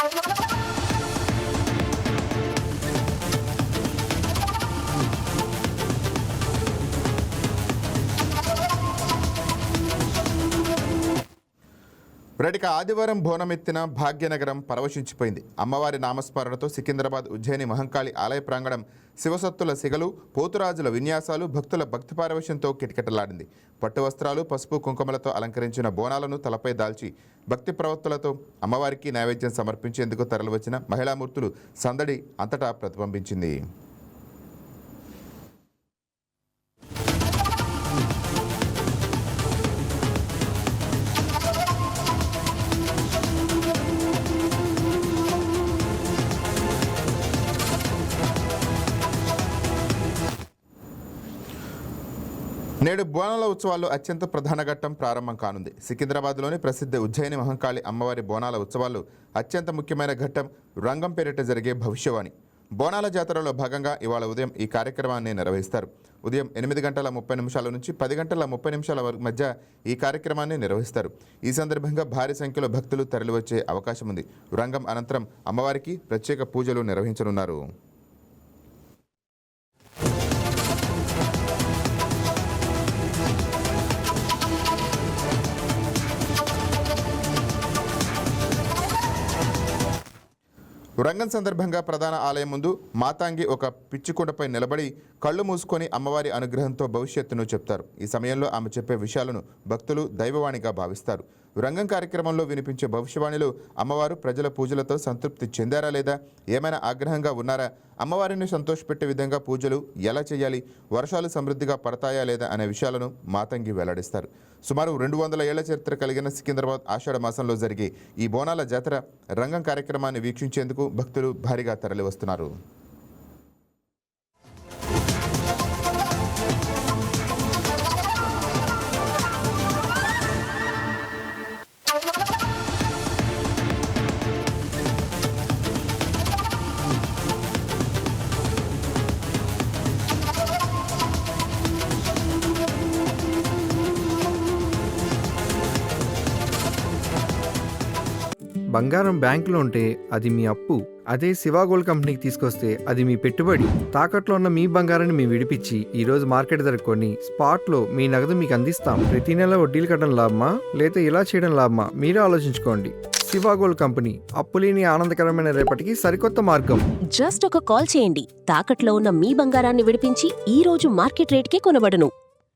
బ్రటిక ఆదివారం బోనమెత్తిన భాగ్యనగరం పరవశించిపోయింది. అమ్మవారి నామస్మరణతో సికింద్రాబాద్ ఉజ్జయిని మహంకాళి ఆలయ ప్రాంగణం శివసత్తుల సిగలు, పోతురాజుల విన్యాసాలు భక్తుల భక్తి పారవశ్యంతో కిటకిటలాడింది. పట్టు వస్త్రాలు, పసుపు కుంకుమలతో అలంకరించిన బోనాలను తలపై దాల్చి భక్తి ప్రవక్తులతో అమ్మవారికి నైవేద్యం సమర్పించేందుకు తరలివచ్చిన మహిళామూర్తులు సందడి అంతటా ప్రతిబింబించింది. నేడు బోనాల ఉత్సవాల్లో అత్యంత ప్రధాన ఘట్టం ప్రారంభం కానుంది. సికింద్రాబాద్లోని ప్రసిద్ధ ఉజ్జయిని మహంకాళి అమ్మవారి బోనాల ఉత్సవాల్లో అత్యంత ముఖ్యమైన ఘట్టం రంగం పేరిట జరిగే భవిష్యవాణి. బోనాల జాతరలో భాగంగా ఇవాళ ఉదయం ఈ కార్యక్రమాన్ని నిర్వహిస్తారు. ఉదయం 8:30 నుంచి 10:30 మధ్య ఈ కార్యక్రమాన్ని నిర్వహిస్తారు. ఈ సందర్భంగా భారీ సంఖ్యలో భక్తులు తరలివచ్చే అవకాశం ఉంది. రంగం అనంతరం అమ్మవారికి ప్రత్యేక పూజలు నిర్వహించనున్నారు. రంగం సందర్భంగా ప్రధాన ఆలయం ముందు మాతాంగి ఒక పిచ్చికుండపై నిలబడి కళ్ళు మూసుకొని అమ్మవారి అనుగ్రహంతో భవిష్యత్తును చెప్తారు. ఈ సమయంలో ఆమె చెప్పే విషయాలను భక్తులు దైవవాణిగా భావిస్తారు. రంగం కార్యక్రమంలో వినిపించే భవిష్యవాణిలో అమ్మవారు ప్రజల పూజలతో సంతృప్తి చెందారా లేదా, ఏమైనా ఆగ్రహంగా ఉన్నారా, అమ్మవారిని సంతోషపెట్టే విధంగా పూజలు ఎలా చేయాలి, వర్షాలు సమృద్ధిగా పడతాయా లేదా అనే విషయాలను మాతంగి వెల్లడిస్తారు. సుమారు 200 ఏళ్ల చరిత్ర కలిగిన సికింద్రాబాద్ ఆషాఢ మాసంలో జరిగే ఈ బోనాల జాతర రంగం కార్యక్రమాన్ని వీక్షించేందుకు భక్తులు భారీగా తరలివస్తున్నారు. బంగారం బ్యాంకులో ఉంటే అది మీ అప్పు, అదే శివ గోల్డ్ కంపెనీకి తీసుకొస్తే అది మీ పెట్టుబడి. తాకట్లో ఉన్న మీ బంగారాన్ని మేము విడిపించి ఈ రోజు మార్కెట్ ధర కొని స్పాట్లో మీ నగదు మీకు అందిస్తాం. ప్రతి నెల వడ్డీలు కట్టడం లాభమా లేదా ఇలా చేయడం లాభమా మీరే ఆలోచించుకోండి. శివ గోల్డ్ కంపెనీ, అప్పులేని ఆనందకరమైన రేపటికి సరికొత్త మార్గం. జస్ట్ ఒక కాల్ చేయండి. తాకట్లో ఉన్న మీ బంగారాన్ని విడిపించి ఈ రోజు మార్కెట్ రేట్కే కొనబడును.